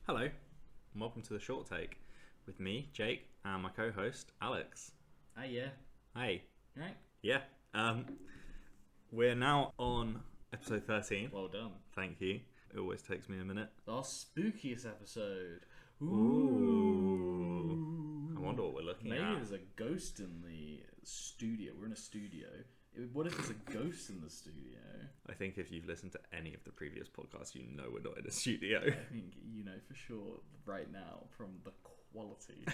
Hello, and welcome to the Short Take with me, Jake, and my co-host, Alex. Yeah. Hey. Right. Yeah. We're now on episode 13. Well done. Thank you. It always takes me a minute. Our spookiest episode. Ooh. I wonder what we're looking Maybe at. there's a ghost in the studio. We're in a studio. What if there's a ghost in the studio? I think if you've listened to any of the previous podcasts, you know we're not in a studio. I think you know for sure right now from the quality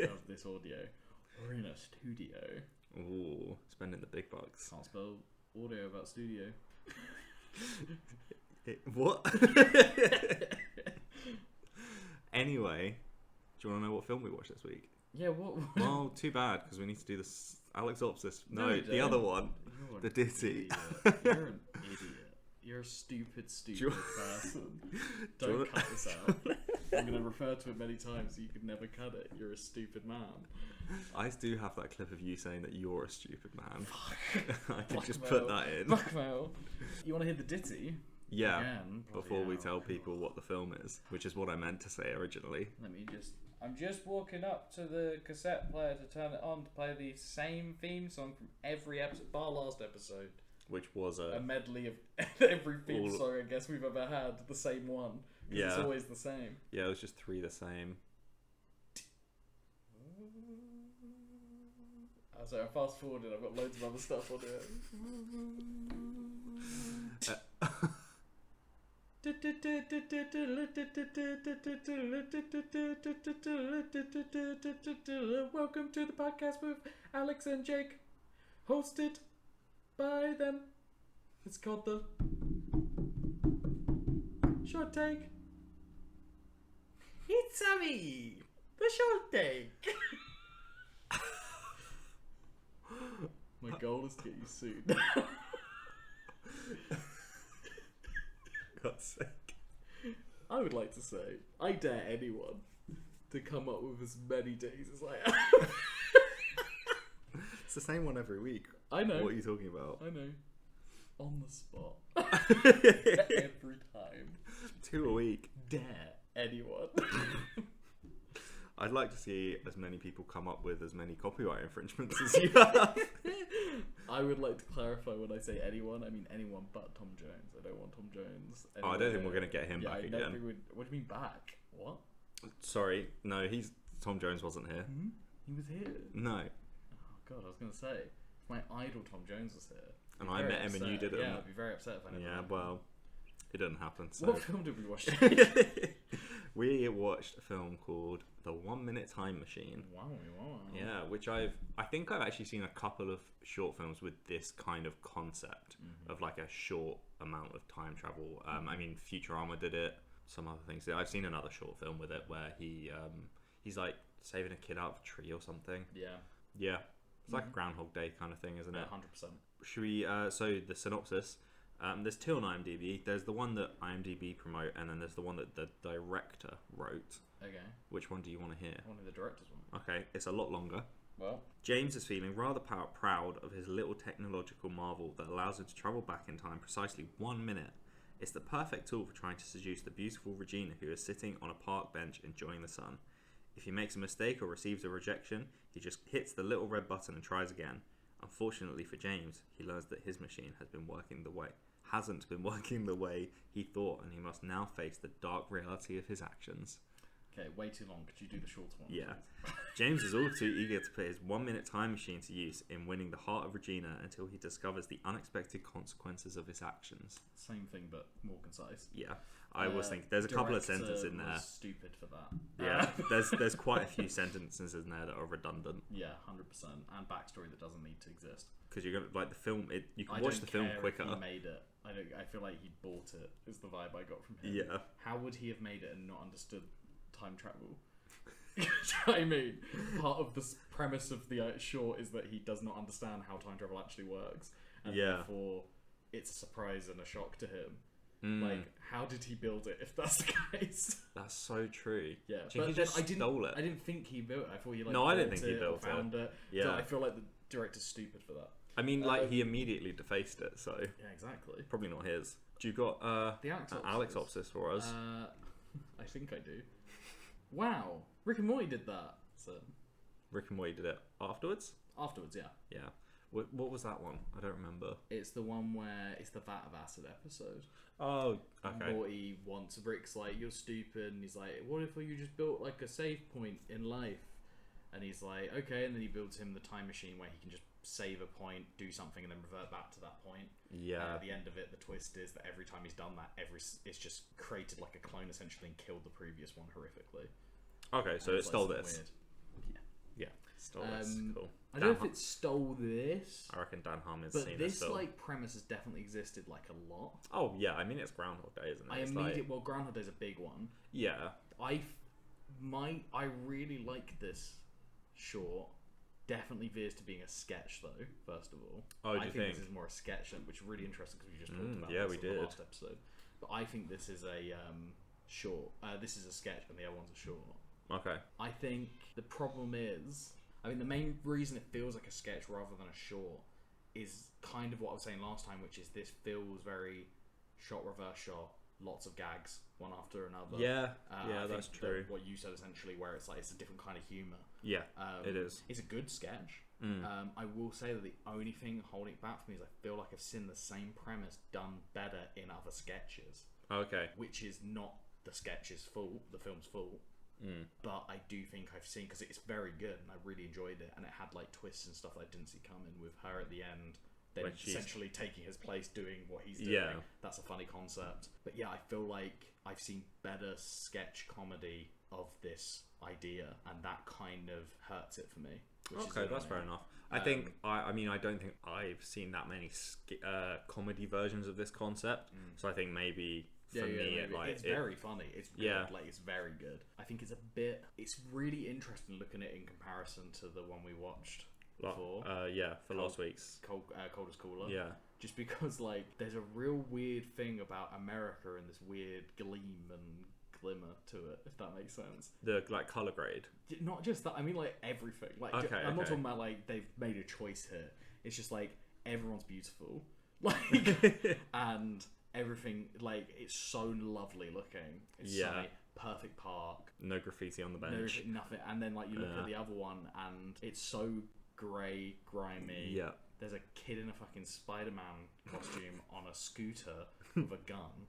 of this audio, we're in a studio. Ooh, spending the big bucks. Can't spell audio about studio. What? Anyway, do you want to know what film we watched this week? Yeah, what? Well, too bad, because we need to do this Alex Opsis. No, No, you the don't. other one. You're The an Ditty. idiot. You're an idiot. You're a stupid person. Do you Don't wanna- cut this out. I'm going to refer to it many times so you could never cut it. You're a stupid man. I do have that clip of you saying that you're a stupid man. I can just Blackmail. put that in. Blackmail. You want to hear the ditty? Yeah, Again? Bloody before we hell. tell people what the film is, which is what I meant to say originally. I'm just walking up to the cassette player to turn it on to play the same theme song from every episode, bar last episode. Which was A a... medley of every theme All- song I guess we've ever had, the same one. 'Cause it's Yeah. always the same. Yeah, it was just three the same. So I fast forwarded, I've got loads of other stuff on it. Welcome to the podcast with Alex and Jake, hosted by them. It's called the Short Take. It's me, the Short Take. My goal is to get you sued. God's sake. I would like to say, I dare anyone to come up with as many days as I am. It's the same one every week. I know. What are you talking about? I know. On the spot. Every time. 2 a week. Dare anyone. I'd like to see as many people come up with as many copyright infringements as you have. I would like to clarify when I say anyone, I mean anyone but Tom Jones. I don't want Tom Jones. Oh, I don't think we're going to get him back I again. never would. What do you mean back? What? Sorry, no, Tom Jones wasn't here. He was here. No. Oh god, I was going to say, if my idol Tom Jones was here. And I'd be I very met him and you upset. didn't. Yeah, I'd be very upset if I never Yeah, met him. well, it didn't happen. So What film did we watch? we watched a film called The 1 Minute Time Machine. Wow. Yeah, which I think I've actually seen a couple of short films with this kind of concept of like a short amount of time travel. I mean, Futurama did it. Some other things. I've seen another short film with it where he's like saving a kid out of a tree or something. Yeah. Yeah, it's like a Groundhog Day kind of thing, isn't it? 100%. Should we? So the synopsis. There's two on IMDb. There's the one that IMDb promote, and then there's the one that the director wrote. Okay. Which one do you want to hear? One of the directors one. Okay, it's a lot longer. Well. James is feeling rather proud of his little technological marvel that allows him to travel back in time precisely 1 minute. It's the perfect tool for trying to seduce the beautiful Regina, who is sitting on a park bench enjoying the sun. If he makes a mistake or receives a rejection, he just hits the little red button and tries again. Unfortunately for James, he learns that his machine hasn't been working the way he thought, and he must now face the dark reality of his actions. Okay, way too long. Could you do the shorter one? Yeah. please? James is all too eager to put his 1 minute time machine to use in winning the heart of Regina until he discovers the unexpected consequences of his actions. Same thing, but more concise. Yeah, I was thinking there's a couple of Director sentences in there. was stupid for that. Yeah, there's quite a few sentences in there that are redundant Yeah, 100%. And backstory that doesn't need to exist. because you're gonna like the film. You can I watch don't the film care quicker. If he made it. I feel like he bought it. Is the vibe I got from him. Yeah. How would he have made it and not understood time travel? Do you know what I mean? Part of the premise of the short is that he does not understand how time travel actually works, and therefore it's a surprise and a shock to him. Like, how did he build it if that's the case? That's so true. Yeah, Do you think but he then just I stole it? didn't think he built it. I thought he like No, I didn't built think he it or built it. found it. Yeah. So I feel like the director's stupid for that. I mean, like he immediately defaced it, so Yeah, exactly. probably not his. Do you got The Alex Alex Opsis for us? I think I do. Wow, Rick and Morty did that. So Rick and Morty did it afterwards? afterwards, yeah. Yeah. What was that one? I don't remember. It's the one where it's the Vat of Acid episode. Oh, okay. Morty wants Rick's like, you're stupid, and he's like, what if you just built like a save point in life? And he's like, okay, and then he builds him the time machine where he can just save a point, do something, and then revert back to that point. Yeah. And at the end of it, the twist is that every time he's done that, it's just created like a clone essentially and killed the previous one horrifically. Okay, so it stole this. Weird. Yeah, stole this. Cool. I don't know if it stole this. I reckon Dan Harmon's but seen this still. like premise has definitely existed like a lot. Oh yeah, I mean it's Groundhog Day, isn't it? Well, Groundhog Day's a big one. Yeah. I really like this short. Definitely veers to being a sketch though. First of all, I think think this is more a sketch, which is really interesting because we just talked about yeah, this we in did. the last episode. But I think this is a short. This is a sketch, and the other one's a short. Okay. I think the problem is, I mean, the main reason it feels like a sketch rather than a short is kind of what I was saying last time, which is this feels very shot, reverse shot, lots of gags, one after another. Yeah, I that's think true. What you said essentially, where it's like it's a different kind of humour. Yeah, it is. It's a good sketch. I will say that the only thing holding it back for me is I feel like I've seen the same premise done better in other sketches. Okay. Which is not the sketch's fault, the film's fault. But I do think I've seen, because it's very good and I really enjoyed it, and it had like twists and stuff that I didn't see coming, with her at the end then essentially taking his place doing what he's doing. Yeah. That's a funny concept. But yeah, I feel like I've seen better sketch comedy of this idea, and that kind of hurts it for me. Okay, that's fair enough. I think I mean I don't think I've seen that many comedy versions of this concept, so I think maybe for me it's very funny. It's good. Like it's very good. I think it's really interesting looking at it in comparison to the one we watched before. For last week's Cold as Cooler. Yeah. Just because like there's a real weird thing about America and this weird gleam and glimmer to it, if that makes sense. The like color grade. Not just that. I mean like everything. Like I'm not talking about like they've made a choice here. It's just like everyone's beautiful. Like and everything, like it's so lovely looking. It's sunny, perfect park, no graffiti on the bench, nothing. And then like you look at the other one and it's so grey, grimy. Yeah. There's a kid in a fucking Spider-Man costume on a scooter with a gun.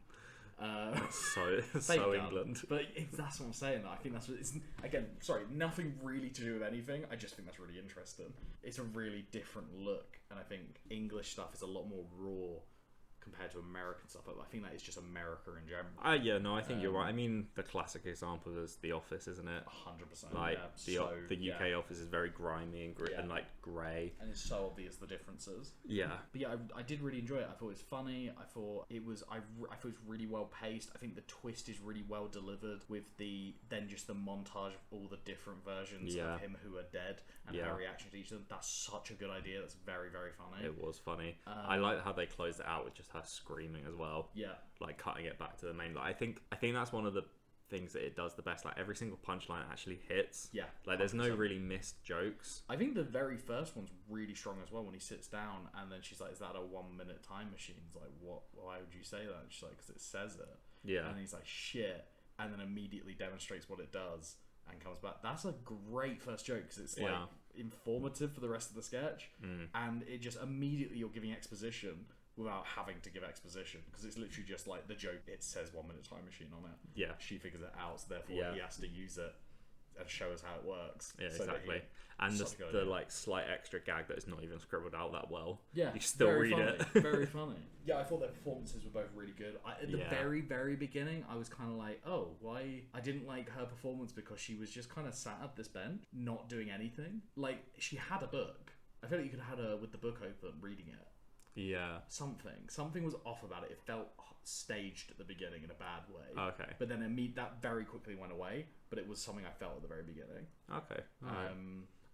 So England. But that's what I'm saying. I think that's what it's, again, sorry, nothing really to do with anything. I just think that's really interesting. It's a really different look, and I think English stuff is a lot more raw compared to American stuff. But I think that is just America in general. I think you're right. I mean, the classic example is The Office, isn't it? 100%. Like the UK Office is very grimy and like grey, and it's so obvious the differences. Yeah, but yeah, I did really enjoy it. I thought it was funny. I thought it was it's really well paced. I think the twist is really well delivered with the montage of all the different versions of him who are dead and her reaction to each of them. That's such a good idea. That's very, very funny. It was funny. I like how they closed it out with just her screaming as well. Yeah, like cutting it back to the main. Like, I think that's one of the things that it does the best. Like every single punchline actually hits. Yeah, like there's 100%. No really missed jokes. I think the very first one's really strong as well. When he sits down and then she's like, "Is that a 1 minute time machine?" He's like, "What? Why would you say that?" And she's like, "Because it says it." Yeah, and he's like, "Shit," and then immediately demonstrates what it does and comes back. That's a great first joke because it's like informative for the rest of the sketch, and it just immediately you're giving exposition without having to give exposition, because it's literally just like the joke, it says 1 minute time machine on it. Yeah. She figures it out, so therefore he has to use it and show us how it works. Yeah, so exactly. And the like slight extra gag that is not even scribbled out that well. Yeah. You still read funny. it. Very funny. Yeah, I thought their performances were both really good. At the very, very beginning, I was kind of like, oh, why? I didn't like her performance because she was just kind of sat at this bench, not doing anything. Like, she had a book. I feel like you could have had her with the book open, reading it. Yeah. Something was off about it. It felt staged at the beginning in a bad way. Okay. But then that very quickly went away, but it was something I felt at the very beginning. Okay.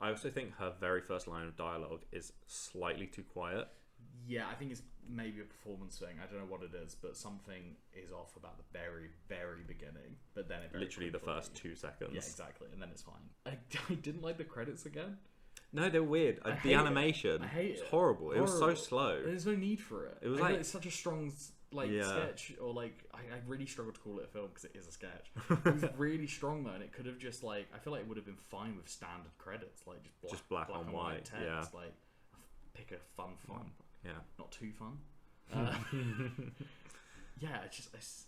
I also think her very first line of dialogue is slightly too quiet. Yeah, I think it's maybe a performance thing. I don't know what it is, but something is off about the very, very beginning. But then it literally the first 2 seconds. Yeah, exactly. And then it's fine. I didn't like the credits again. No, they're weird. The animation, I hate it. It's horrible. It was so slow. There's no need for it. It's such a strong sketch, or I really struggle to call it a film because it is a sketch. It was really strong though, and it could have just I feel like it would have been fine with standard credits, just black on white text. Yeah. Pick a fun font. Yeah. Not too fun. Yeah, it's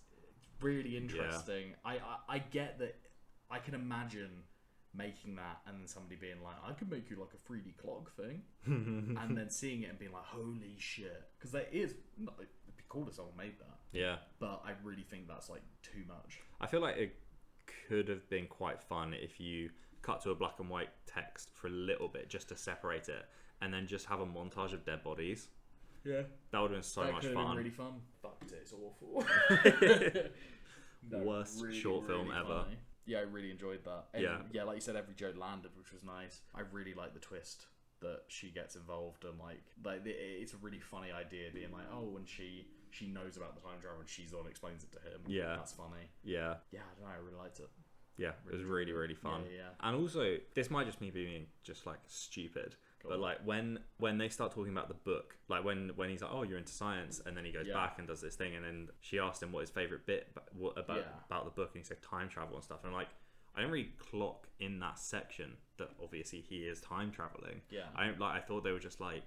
really interesting. Yeah. I get that. I can imagine making that and then somebody being like, I could make you like a 3D clog thing, and then seeing it and being like, holy shit, because it'd be cool if someone made that. Yeah, but I really think that's too much. I feel like it could have been quite fun if you cut to a black and white text for a little bit just to separate it, and then just have a montage of dead bodies. Yeah, that would have been so much fun. Been really fun. Fucked it, it's awful. Worst short film ever. Funny. Yeah, I really enjoyed that. Yeah, like you said, every joke landed, which was nice. I really like the twist that she gets involved, and it's a really funny idea, being like, oh, when she knows about the time travel and she's the one who explains it to him. Yeah, that's funny. Yeah, I don't know. I really liked it. Yeah, it was really, really fun. Yeah. And also, this might just me being just stupid, but when they start talking about the book, when he's like, oh, you're into science, and then he goes back and does this thing, and then she asked him what his favorite bit about the book, and he said time travel and stuff, and I don't really clock in that section that obviously he is time traveling. Yeah, I thought they were just I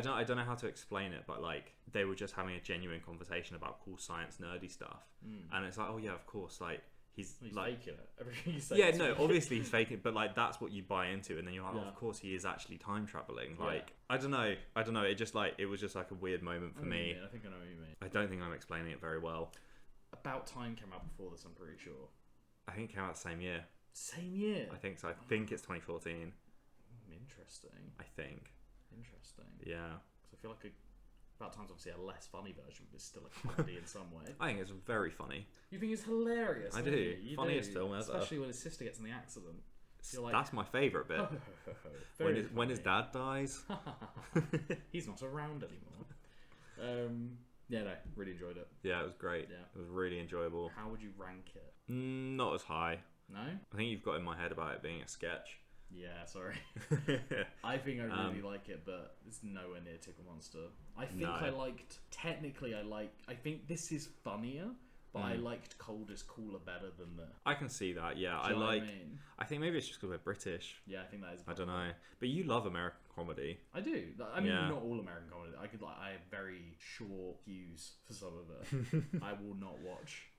don't know how to explain it, but they were just having a genuine conversation about cool science nerdy stuff, and it's oh yeah, of course, he's faking it. Everything he's saying. Yeah, no, obviously he's faking it, but that's what you buy into, and then you're like, oh, of course he is actually time traveling. I don't know. It just it was just a weird moment for me. I think I know what you mean. I don't think I'm explaining it very well. About Time came out before this, I'm pretty sure. I think it came out the same year. Same year? I think so. I think it's 2014. Interesting. I think. Interesting. Yeah. Because I feel like About Time's obviously a less funny version, but it's still a comedy in some way. I think it's very funny. You think it's hilarious? I do. Funniest film ever. Especially when his sister gets in the accident. That's my favourite bit. when his dad dies. He's not around anymore. Yeah, no, really enjoyed it. Yeah, it was great. Yeah. It was really enjoyable. How would you rank it? Not as high. No? I think you've got in my head about it being a sketch. Yeah, sorry. I think I really like it, but it's nowhere near Tickle Monster. I think I think this is funnier, but I liked Cold is Cooler better than the... I can see that, yeah. I think maybe it's just because we're British. Yeah, I think that is... I don't know. But you love American comedy. I do. I mean, not all American comedy. I have very short fuse for some of it. I will not watch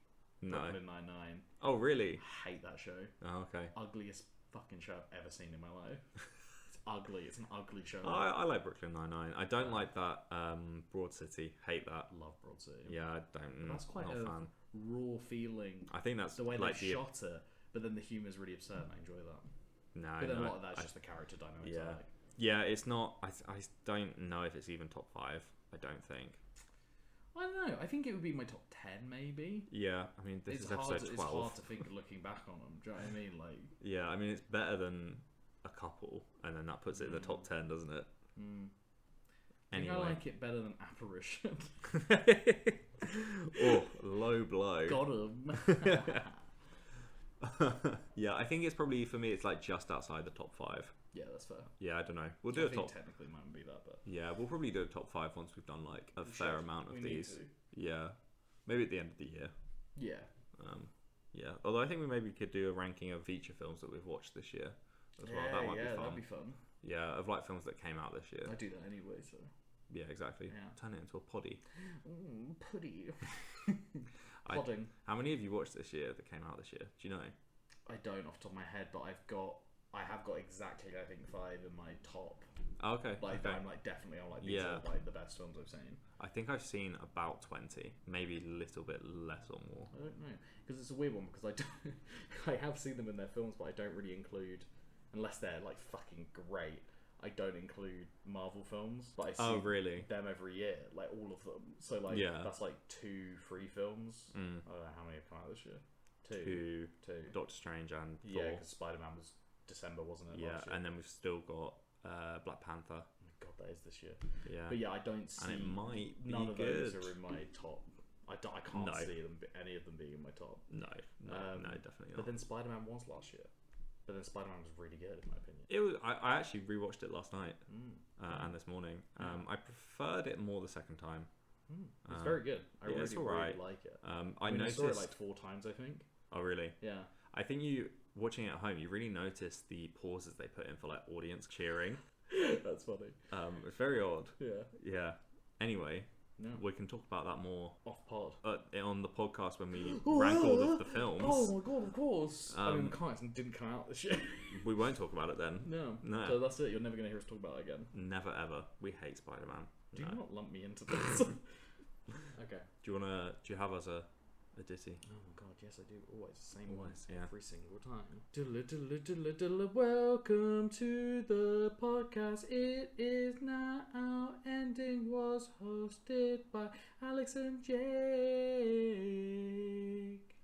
Brooklyn Nine-Nine. Oh, really? I hate that show. Oh, okay. Ugliest fucking show I've ever seen in my life. It's ugly. It's an ugly show. I like Brooklyn Nine-Nine. I don't like that Broad City. Hate that. Love Broad City. Yeah, I don't. That's quite a fan. Raw feeling. I think that's the way they shot it, but then the humour's really absurd, and I enjoy that. No, but then a lot of that's just the character dynamics. Yeah, yeah. It's not. I don't know if it's even top 5. I don't think. I don't know. I think it would be my top 10, maybe. Yeah, I mean, this is episode 12. It's hard to think looking back on them. Do you know what I mean? Yeah, I mean, it's better than a couple, and then that puts it in the top 10, doesn't it? Anyway. I think I like it better than Apparition. Oh, low blow. Got him. Yeah, I think it's probably, for me, it's just outside the top 5. Yeah, that's fair. Yeah, I don't know. We'll do a top. Technically, mightn't be that, but yeah, we'll probably do a top 5 once we've done a fair amount of these. Yeah, maybe at the end of the year. Yeah. Yeah. Although I think we maybe could do a ranking of feature films that we've watched this year as well. That might be fun. That'd be fun. Yeah, of films that came out this year. I do that anyway, so. Yeah, exactly. Yeah. Turn it into a poddy. Poddy. Podding. How many have you watched this year that came out this year? Do you know? I don't off the top of my head, but I have got exactly, I think, 5 in my top. Oh, okay. Okay. I'm definitely on these are the best films I've seen. I think I've seen about 20, maybe a little bit less or more. I don't know, because it's a weird one, because I have seen them in their films, but I don't really include, unless they're fucking great, I don't include Marvel films, but I see them every year, all of them. So that's 2-3 films. I don't know how many have come out this year. Two. Doctor Strange and Thor. Yeah, because Spider-Man was December, wasn't it? Yeah, and then we've still got Black Panther. Oh my god, that is this year. Yeah, but yeah, I don't see. And it might be none of good. those are in my top. I can't see any of them being in my top. No, definitely not. But then Spider-Man was last year. But then Spider-Man was really good in my opinion. It was. I actually rewatched it last night and this morning. I preferred it more the second time. It's very good. I really, it's alright. really like it. I mean, noticed. I saw it like 4 times, I think. Oh really? Yeah. I think you watching it at home, you really notice the pauses they put in for like audience cheering. That's funny. It's very odd. Yeah. Yeah. Anyway, No. we can talk about that more Off pod. on the podcast when we rank all of the films. Oh my god, of course. I mean, the comics didn't come out this year. We won't talk about it then. No. No. So that's it. You're never going to hear us talk about it again. Never ever. We hate Spider-Man. Do No. not lump me into this. Okay. Do you have us a ditty? Oh my god, yes I do. Always the same one. Always, yeah. Every single time. Welcome to the podcast. It is now ending. Was hosted by Alex and Jake.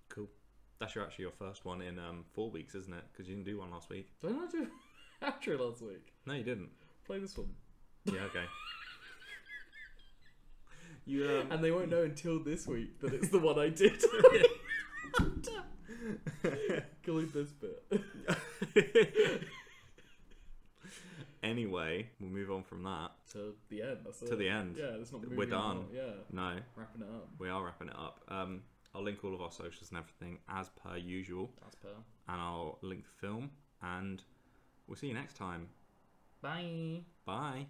Cool. That's actually your first one in 4 weeks, isn't it? Because you didn't do one last week. Did I not do outro last week? No, you didn't. Play this one. Yeah, okay. And they won't know until this week that it's the one I did. Delete this bit. Anyway, we'll move on from that. To the end. To the end. Yeah, it's not moving We're done. on. Yeah. No. Wrapping it up. We are wrapping it up. I'll link all of our socials and everything as per usual. As per. And I'll link the film. And we'll see you next time. Bye. Bye.